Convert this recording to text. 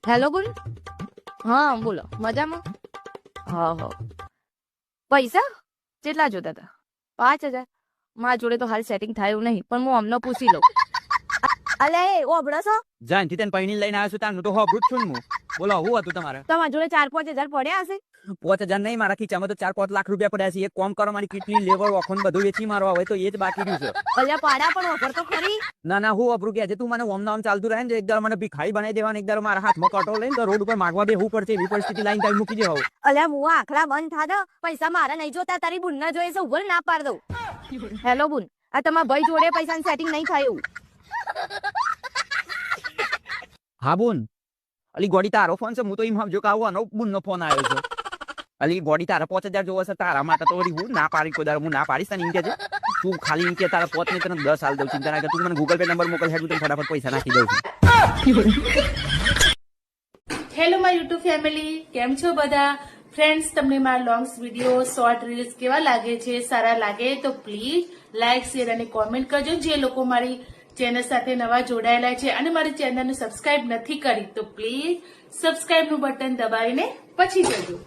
Hello બોલ. હા બોલો, મજામાં? હા હા. પૈસા કેટલા જોતા હતા? 5,000. મારા જોડે તો હાલ સેટિંગ થાય એવું નહીં, પણ હું અમને પૂછી લઉં. અલે એ ઓબળો છો? જાનથી તને પૈણી લઈને આવ્યો છું તારનું તો હોબરું જ છું ને હું. બોલો શું હતું તમારે? તમારા જોડે 4-5 હજાર પડ્યા હશે? 5,000 નહીં, મારા ખીચામાં તો 4-5 લાખ રૂપિયા પડ્યા છે. એક કોમ કરો, મારી કિડની લેવર ઓખોન બધું વેચી મારો, હવે તો એ જ બાકી રહ્યું છે. અલ્યા પાડા પણ ઓફર તો ખરી. ના ના હું અબરું કે છે તું મને ઓમ નામ ચાલતું રહે ને, એક દર મને ભિખારી બનાવી દેવાનું, એક દર મારા હાથમાં કટો લઈને તો રોડ ઉપર માગવા બેહવું પડશે, એવી પરિસ્થિતિ લાઈન તમે મૂકી દેવો. અલ્યા મુવા આખલા બંધ થા દો, પૈસા મારા નહીં જોતા, તારી બુનના જોઈએ છે, ઉભર ના પાડ દઉં. હેલો બુન, આ તમારા ભાઈ જોડે પૈસાનું સેટિંગ નહીં થાય એવું. હા બોન, અલી ગોડી તારો ફોન છે, હું તો એમ સમજો કે આવો આનો બુનનો ફોન આવ્યો છે. અલી ગોડી તારા 5,000 જોવો છે, તારા માટે તો વળી હું ના પાડી કોઈ દાડો હું ના પાડીશ તને એમ કે છે. તું ખાલી એમ કે તારા 5 ને તને 10 હાલ દઉં, ચિંતા ના કર. તું મને ગૂગલ પે નંબર મોકલ, હેડ હું તને ફટાફટ પૈસા નાખી દઉં છું. હેલો માય યુટ્યુબ ફેમિલી, કેમ છો બધા ફ્રેન્ડ્સ? તમને મારા લોંગ્સ વિડીયો, શોર્ટ રીલ્સ કેવા લાગે છે? સારા લાગે તો પ્લીઝ લાઇક, શેર અને કોમેન્ટ કરજો. જે લોકો મારી ચેનલ સાથે નવા જોડાયેલા છે અને મારી ચેનલને સબસ્ક્રાઇબ નથી કરી તો પ્લીઝ સબસ્ક્રાઇબનું બટન દબાવીને પછી જજો.